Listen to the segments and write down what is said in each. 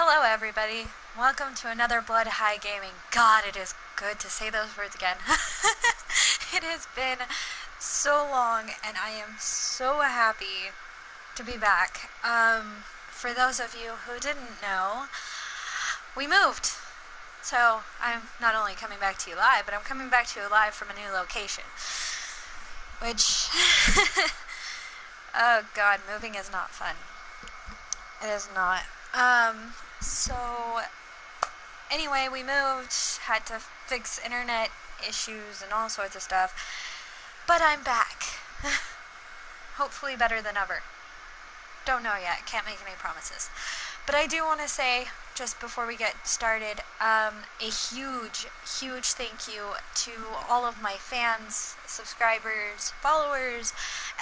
Hello, everybody. Welcome to another Blood High Gaming. God, it is good to say those words again. It has been so long, and I am so happy to be back. For those of you who didn't know, we moved. So I'm not only coming back to you live, but I'm coming back to you live from a new location. Which, oh God, moving is not fun. It is not. So, anyway, we moved, had to fix internet issues and all sorts of stuff, but I'm back. Hopefully better than ever. Don't know yet, can't make any promises. But I do want to say, just before we get started, a huge thank you to all of my fans, subscribers, followers,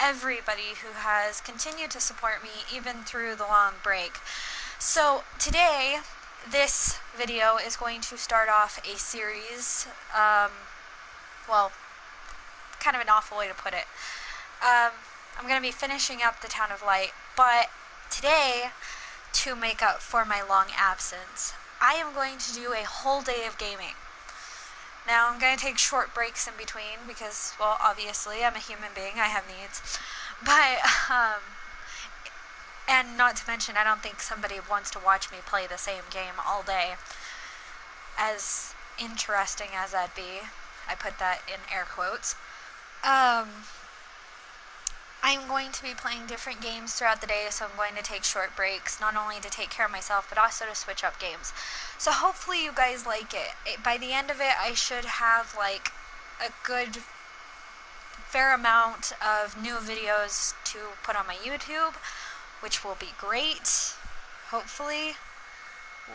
everybody who has continued to support me even through the long break. So today, this video is going to start off a series, well, kind of an awful way to put it. I'm going to be finishing up the Town of Light, but today, to make up for my long absence, I am going to do a whole day of gaming. Now, I'm going to take short breaks in between because, well, obviously, I'm a human being, I have needs, but, and not to mention, I don't think somebody wants to watch me play the same game all day. As interesting as that'd be, I put that in air quotes. I'm going to be playing different games throughout the day, so I'm going to take short breaks, not only to take care of myself, but also to switch up games. So hopefully you guys like it. By the end of it, I should have, like, a good fair amount of new videos to put on my YouTube, which will be great, hopefully.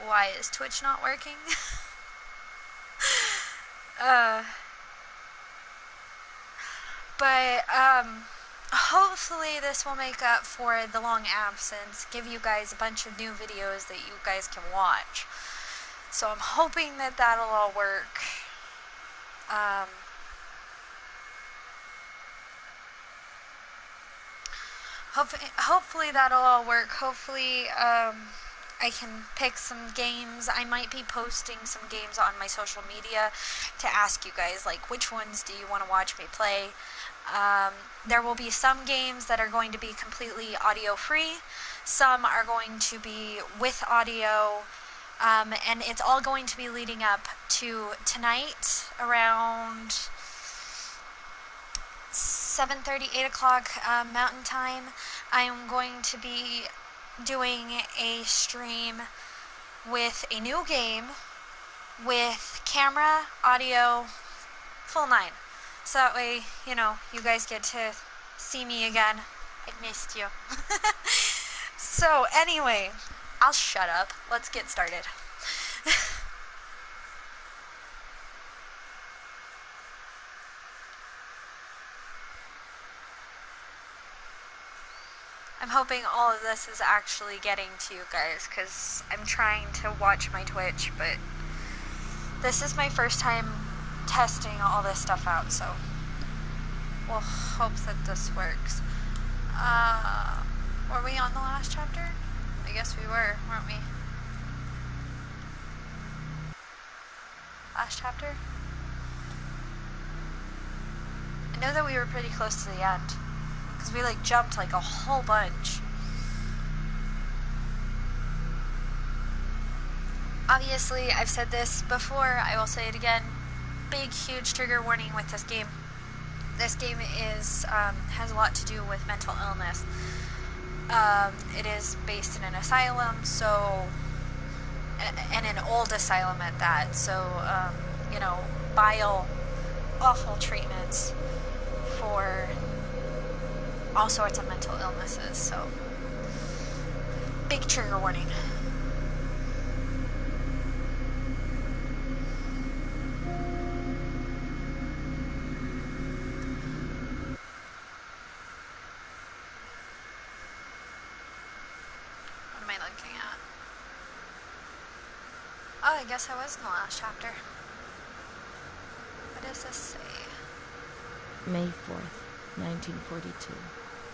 Why is Twitch not working? Hopefully this will make up for the long absence, give you guys a bunch of new videos that you guys can watch. So I'm hoping that that'll all work. Hopefully that'll all work. Hopefully, I can pick some games. I might be posting some games on my social media to ask you guys, like, which ones do you want to watch me play? There will be some games that are going to be completely audio free. Some are going to be with audio. And it's all going to be leading up to tonight around 7:30, 8 o'clock Mountain Time. I'm going to be doing a stream with a new game with camera, audio, full nine. So that way, you know, you guys get to see me again. I missed you. So anyway, I'll shut up. Let's get started. I'm hoping all of this is actually getting to you guys, because I'm trying to watch my Twitch, but this is my first time testing all this stuff out, so we'll hope that this works. Were we on the last chapter? I guess we were, weren't we? Last chapter? I know that we were pretty close to the end, because we, like, jumped, like, a whole bunch. Obviously, I've said this before, I will say it again. Big, huge trigger warning with this game. This game is, has a lot to do with mental illness. It is based in an asylum, so, and an old asylum at that, so, you know, vile, awful treatments for all sorts of mental illnesses, so big trigger warning. What am I looking at? Oh, I guess I was in the last chapter. What does this say? May 4th, 1942.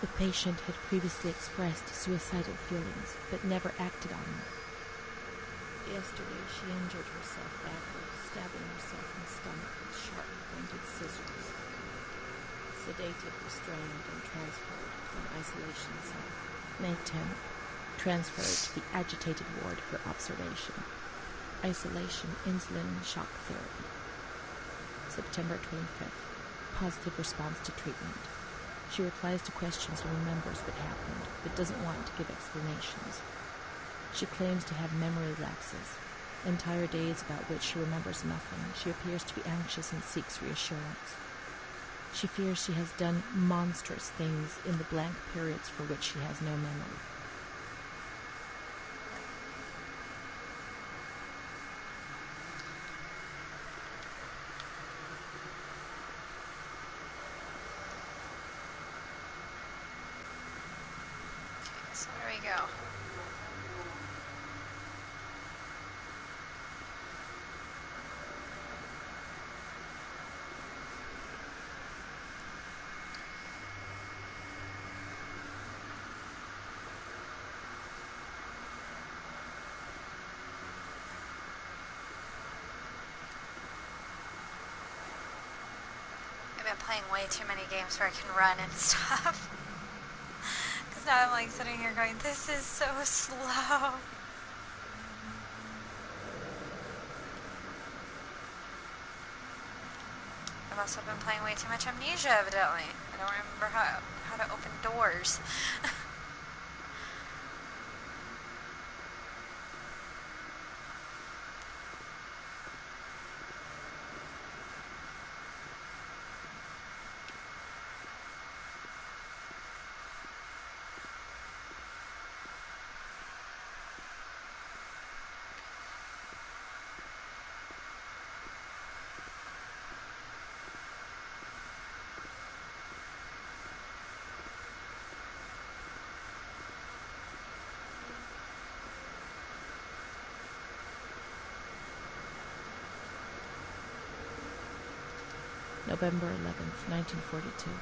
The patient had previously expressed suicidal feelings, but never acted on them. Yesterday, she injured herself badly, stabbing herself in the stomach with sharp-pointed scissors. Sedated, restrained, and transferred to an isolation cell. May 10th. Transferred to the agitated ward for observation. Isolation, insulin, and shock therapy. September 25th. Positive response to treatment. She replies to questions and remembers what happened, but doesn't want to give explanations. She claims to have memory lapses, entire days about which she remembers nothing. She appears to be anxious and seeks reassurance. She fears she has done monstrous things in the blank periods for which she has no memory. So there we go. I've been playing way too many games where I can run and stuff. Because now I'm like sitting here going, this is so slow. I've also been playing way too much Amnesia, evidently. I don't remember how to open doors. November 11th, 1942.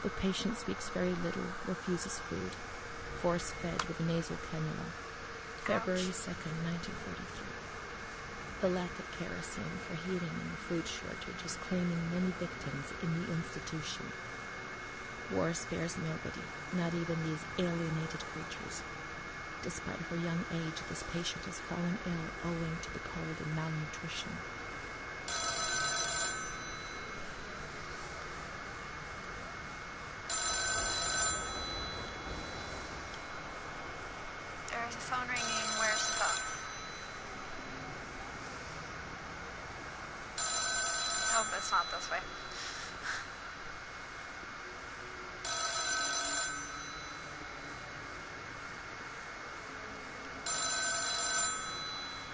The patient speaks very little, refuses food, force-fed with a nasal cannula. February 2nd, 1943. The lack of kerosene for heating and the food shortage is claiming many victims in the institution. War spares nobody, not even these alienated creatures. Despite her young age, this patient has fallen ill owing to the cold and malnutrition. There's a phone ringing. Where's the phone? Oh, it's not this way.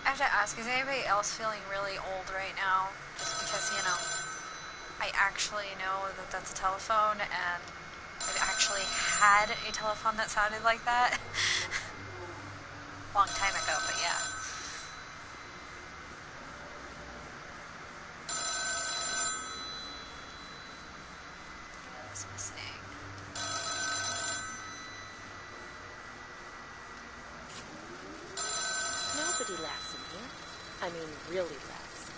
I have to ask, is anybody else feeling really old right now? Just because, I actually know that that's a telephone, and I've actually had a telephone that sounded like that. Long time ago, but yeah. What's missing? Nobody laughs in here. I mean, really laughs.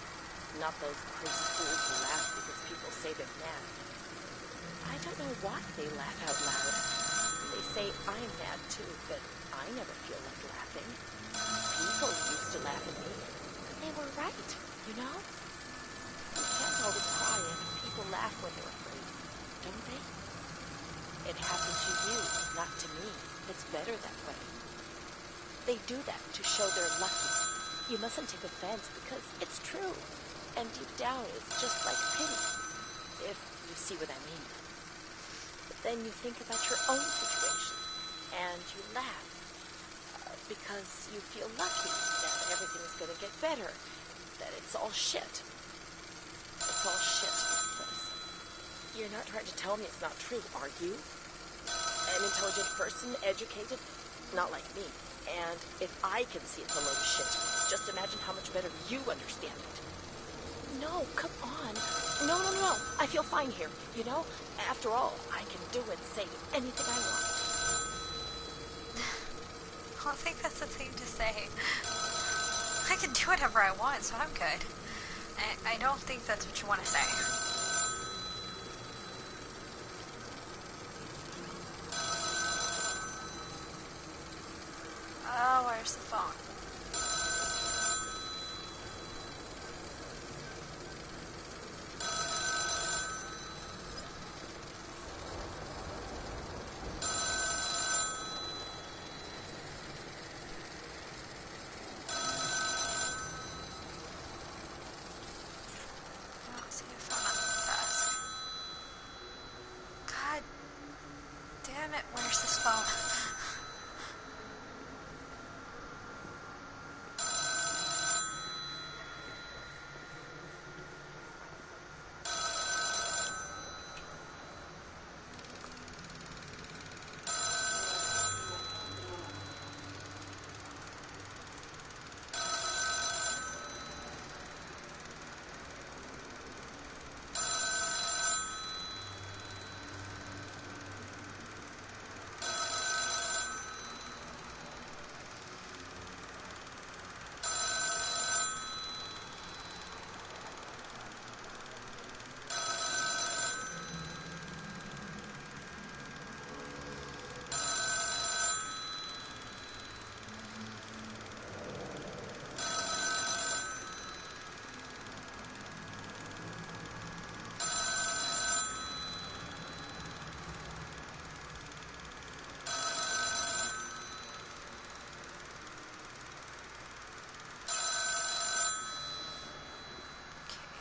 Not those crazy fools who laugh because people say they're mad. I don't know why they laugh out loud. They say I'm mad too, but I never feel like laughing. People used to laugh at me. They were right, you know? You can't always cry and people laugh when they're afraid, don't they? It happened to you, not to me. It's better that way. They do that to show they're lucky. You mustn't take offense because it's true. And deep down, it's just like pity, if you see what I mean. But then you think about your own situation, and you laugh because you feel lucky that everything's going to get better, that it's all shit. It's all shit, this place. You're not trying to tell me it's not true, are you? An intelligent person, educated, not like me. And if I can see it's a load of shit, just imagine how much better you understand it. No, come on. No. I feel fine here, you know? After all, I can do and say anything I want. I don't think that's the thing to say. I can do whatever I want, so I'm good. I don't think that's what you want to say. Oh, where's the phone? I don't see a phone on the desk. God damn it, where's this phone?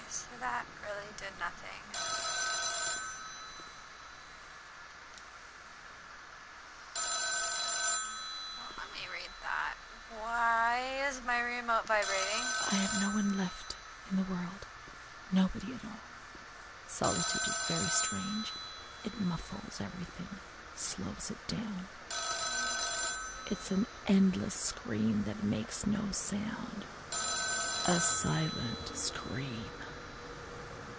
So that really did nothing. Well, let me read that. Why is my remote vibrating? I have no one left in the world. Nobody at all. Solitude is very strange. It muffles everything, slows it down. It's an endless scream that makes no sound. A silent scream.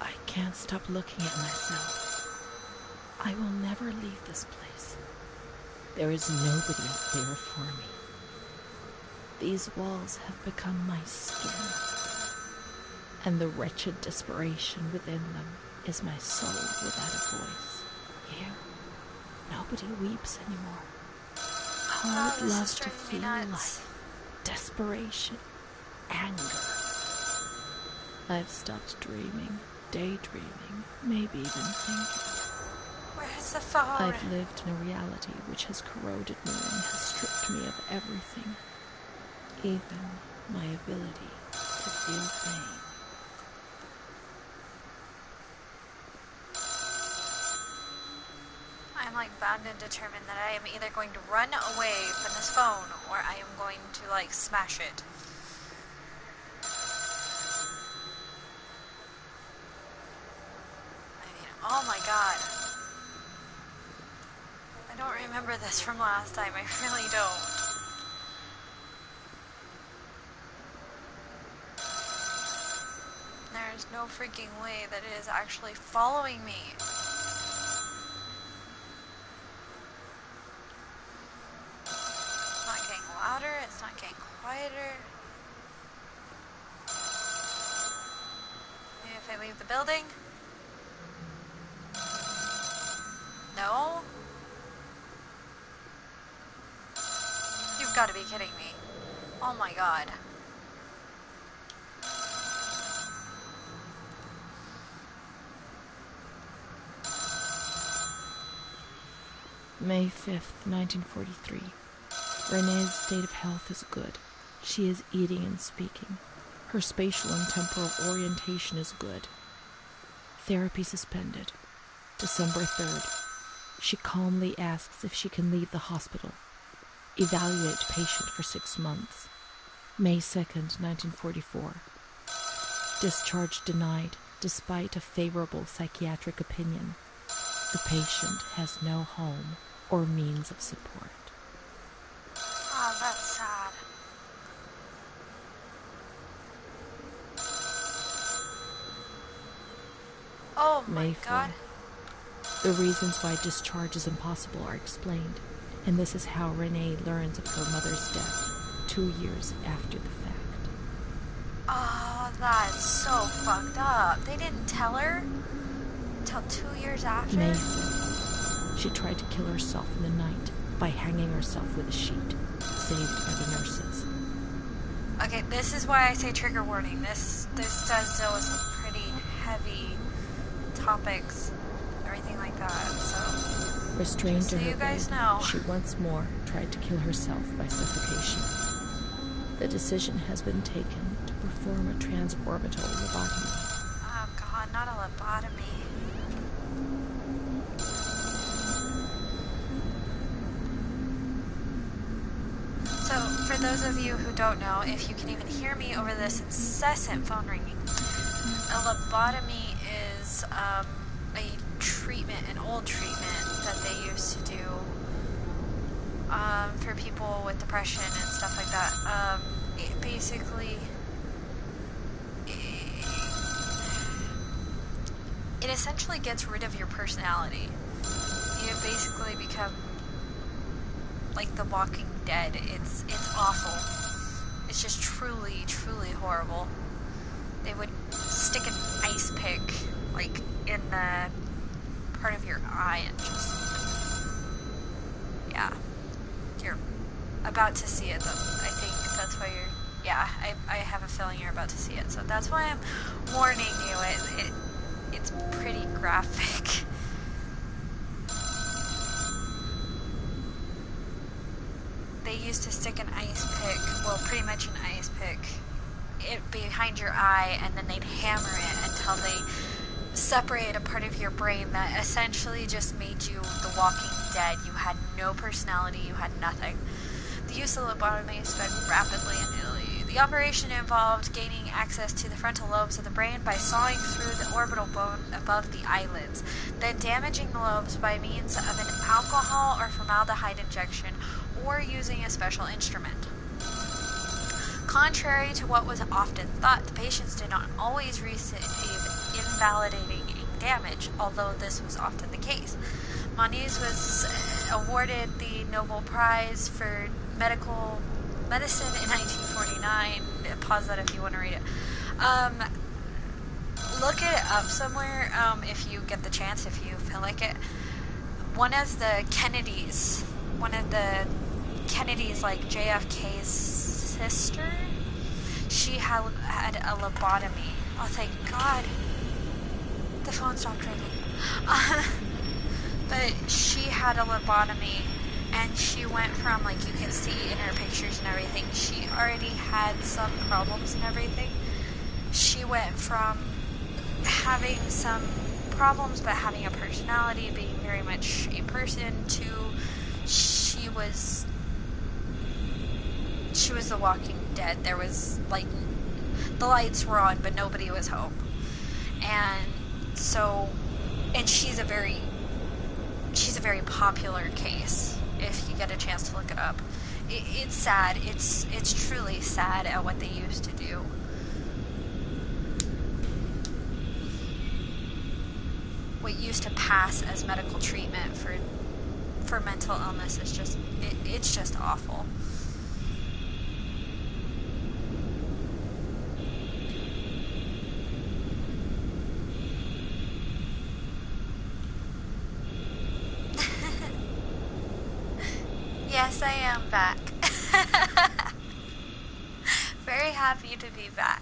I can't stop looking at myself. I will never leave this place. There is nobody out there for me. These walls have become my skin, and the wretched desperation within them is my soul without a voice. Here, nobody weeps anymore. I would love to feel life, desperation, anger. I've stopped dreaming, daydreaming, maybe even thinking. Where's the phone? I've lived in a reality which has corroded me and has stripped me of everything, even my ability to feel pain. I'm bound and determined that I am either going to run away from this phone or I am going to smash it. Oh my god. I don't remember this from last time. I really don't. There's no freaking way that it is actually following me. It's not getting louder. It's not getting quieter. Maybe if I leave the building? No? You've got to be kidding me. Oh my god. May 5th, 1943. Renee's state of health is good. She is eating and speaking. Her spatial and temporal orientation is good. Therapy suspended. December 3rd. She calmly asks if she can leave the hospital. Evaluate patient for 6 months. May 2nd, 1944. Discharge denied, despite a favorable psychiatric opinion. The patient has no home or means of support. Oh, that's sad. Oh my May god. 4th. The reasons why discharge is impossible are explained, and this is how Renee learns of her mother's death 2 years after the fact. Oh, that's so fucked up. They didn't tell her until 2 years after? May said she tried to kill herself in the night by hanging herself with a sheet, saved by the nurses. Okay, this is why I say trigger warning. This does deal with some pretty heavy topics, everything like that, so... Restrained Just to so her you guys bed, know. she once more tried to kill herself by suffocation. The decision has been taken to perform a transorbital lobotomy. Oh god, not a lobotomy. So, for those of you who don't know, if you can even hear me over this incessant phone ringing, a lobotomy is a treatment, an old treatment that they used to do for people with depression and stuff like that. It basically, it essentially gets rid of your personality. You basically become like the Walking Dead. It's awful. It's just truly, truly horrible. They would stick an ice pick like in the part of your eye and just, yeah. You're about to see it though. I think that's why you're, yeah, I have a feeling you're about to see it. So that's why I'm warning you. It's pretty graphic. They used to stick an ice pick, well, pretty much an ice pick, behind your eye, and then they'd hammer it until they separated a part of your brain that essentially just made you the Walking Dead. You had no personality, you had nothing. The use of lobotomy spread rapidly in Italy. The operation involved gaining access to the frontal lobes of the brain by sawing through the orbital bone above the eyelids, then damaging the lobes by means of an alcohol or formaldehyde injection or using a special instrument. Contrary to what was often thought, the patients did not always receive invalidating damage, although this was often the case. Moniz was awarded the Nobel Prize for medicine in 1949. Pause that if you want to read it. Look it up somewhere if you get the chance, if you feel like it. One of the Kennedys, like JFK's sister, she had a lobotomy. Oh, thank God. The phone stopped ringing. But she had a lobotomy, and she went from, like, you can see in her pictures and everything, she already had some problems and everything. She went from having some problems but having a personality, being very much a person, to she was the Walking Dead. There was, like, the lights were on, but nobody was home. And so, and she's a very popular case, if you get a chance to look it up. It's sad. It's truly sad at what they used to do. What used to pass as medical treatment for mental illness is just, it's just awful. Yes, I am back. Very happy to be back.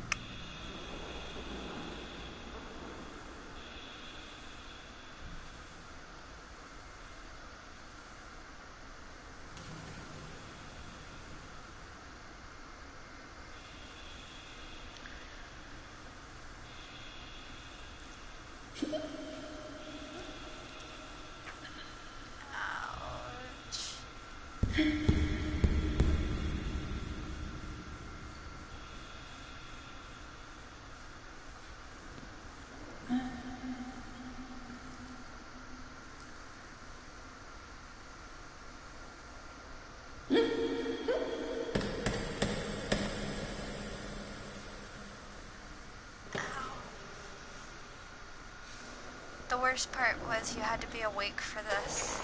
The worst part was you had to be awake for this.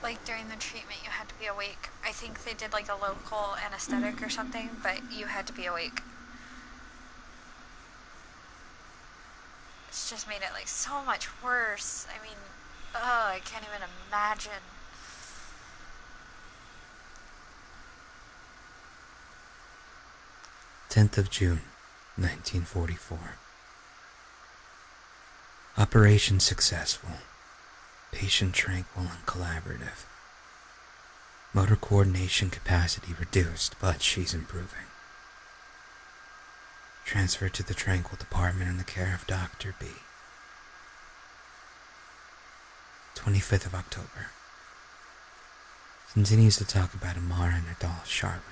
Like, during the treatment, you had to be awake. I think they did like a local anesthetic or something, but you had to be awake. It's just made it like so much worse. I mean, I can't even imagine. June 1944. Operation successful. Patient tranquil and collaborative. Motor coordination capacity reduced, but she's improving. Transferred to the Tranquil department in the care of Dr. B. 25th of October. Continues to talk about Amara and her doll, Charlotte.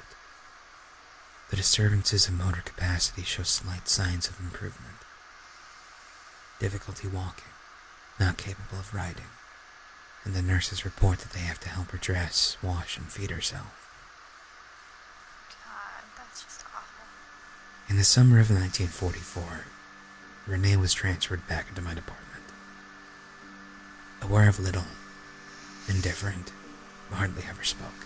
The disturbances in motor capacity show slight signs of improvement. Difficulty walking, not capable of riding, and the nurses report that they have to help her dress, wash, and feed herself. God, that's just awful. In the summer of 1944, Renee was transferred back into my department. Aware of little, indifferent, hardly ever spoke.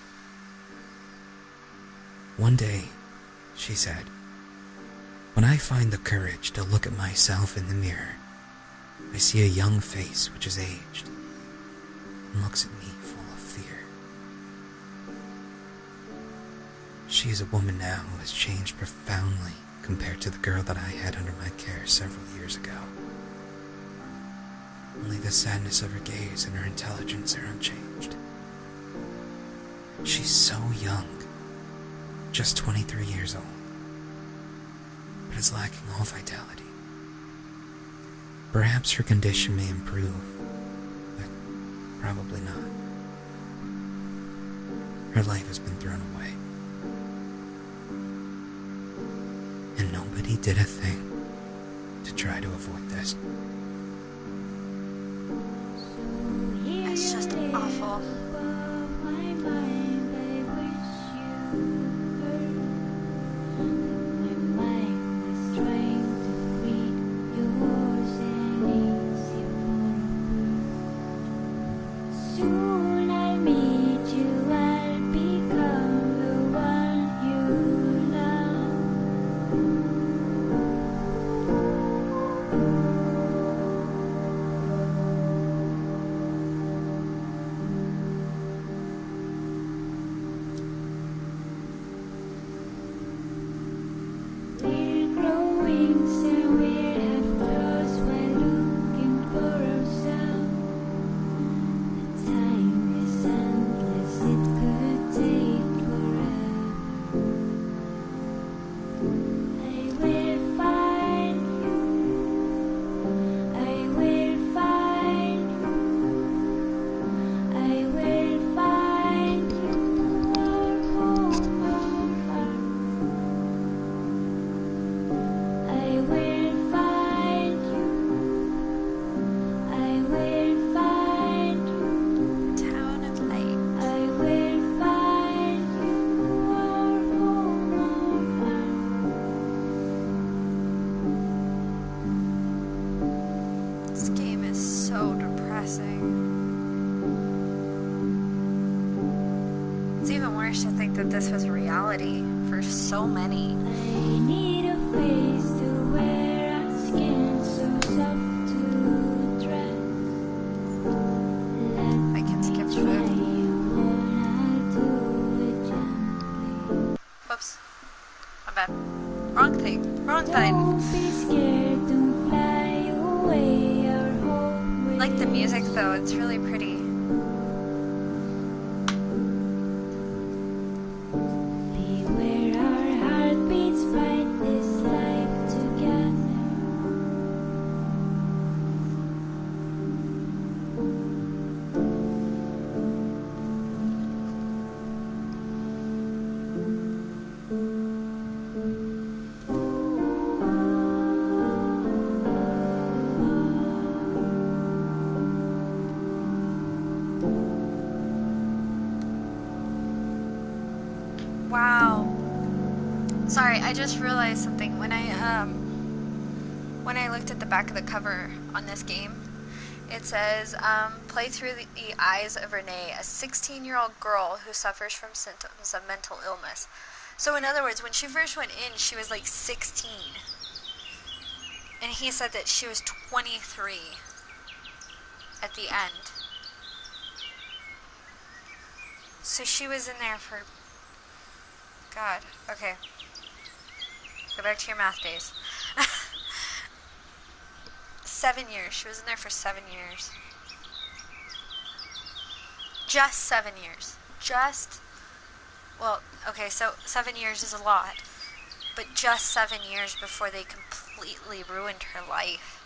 One day, she said, "When I find the courage to look at myself in the mirror, I see a young face which is aged and looks at me full of fear." She is a woman now who has changed profoundly compared to the girl that I had under my care several years ago. Only the sadness of her gaze and her intelligence are unchanged. She's so young, just 23 years old, but is lacking all vitality. Perhaps her condition may improve, but probably not. Her life has been thrown away. And nobody did a thing to try to avoid this. It's just awful. This game is so depressing. It's even worse to think that this was reality for so many. I need a face to wear, a skin so soft to dress. I can skip food. Whoops. My bad. Wrong thing. Wrong button. Don't be scared, don't fly away. Our home I like the music though, it's really pretty. Beware our heartbeats, fight this life together. Wow. Sorry, I just realized something. When I looked at the back of the cover on this game, It says, play through the eyes of Renee, a 16-year-old girl who suffers from symptoms of mental illness. So in other words, when she first went in, she was like 16. And he said that she was 23 at the end. So she was in there for... God, okay. Go back to your math days. 7 years. She was in there for 7 years. Just 7 years. Well, okay, so 7 years is a lot. But just 7 years before they completely ruined her life.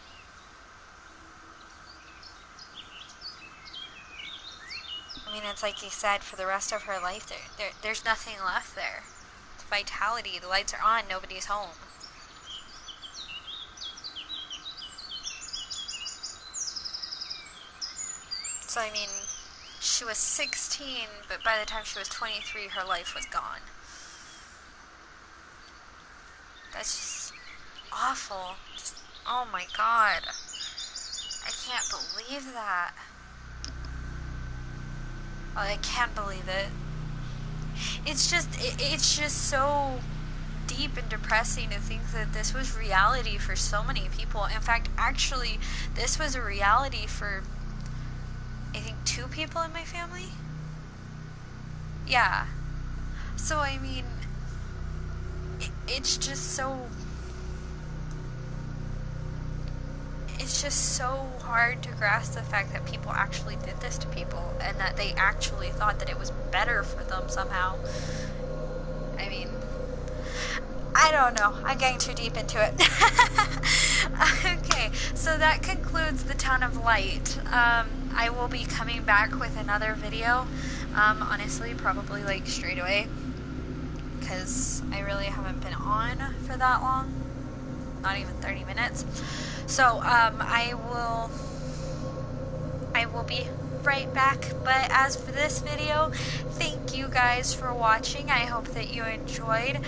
I mean, it's like you said, for the rest of her life, there's nothing left there. It's vitality. The lights are on. Nobody's home. So, I mean, she was 16, but by the time she was 23, her life was gone. That's just awful. Just, oh my God. I can't believe that. Oh, I can't believe it. It's just so deep and depressing to think that this was reality for so many people. In fact, actually, this was a reality for, I think, 2 people in my family. Yeah. So, I mean, it's just so hard to grasp the fact that people actually did this to people and that they actually thought that it was better for them somehow. I mean, I don't know. I'm getting too deep into it. Okay, so that concludes the Town of Light. I will be coming back with another video, honestly, probably like straight away, because I really haven't been on for that long, not even 30 minutes. So I will be right back. But as for this video, thank you guys for watching. I hope that you enjoyed.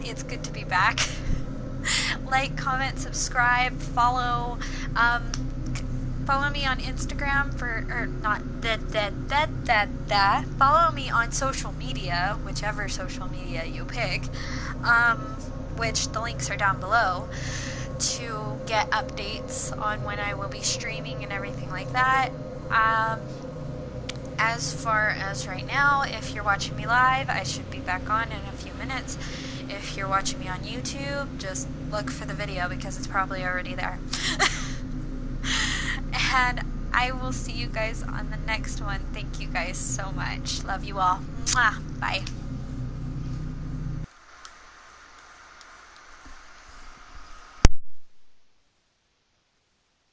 It's good to be back. Like, comment, subscribe, follow. Follow me on Instagram follow me on social media, whichever social media you pick, which the links are down below, to get updates on when I will be streaming and everything like that. As far as right now, if you're watching me live, I should be back on in a few minutes. If you're watching me on YouTube, just look for the video because it's probably already there. And I will see you guys on the next one. Thank you guys so much. Love you all. Mwah. Bye.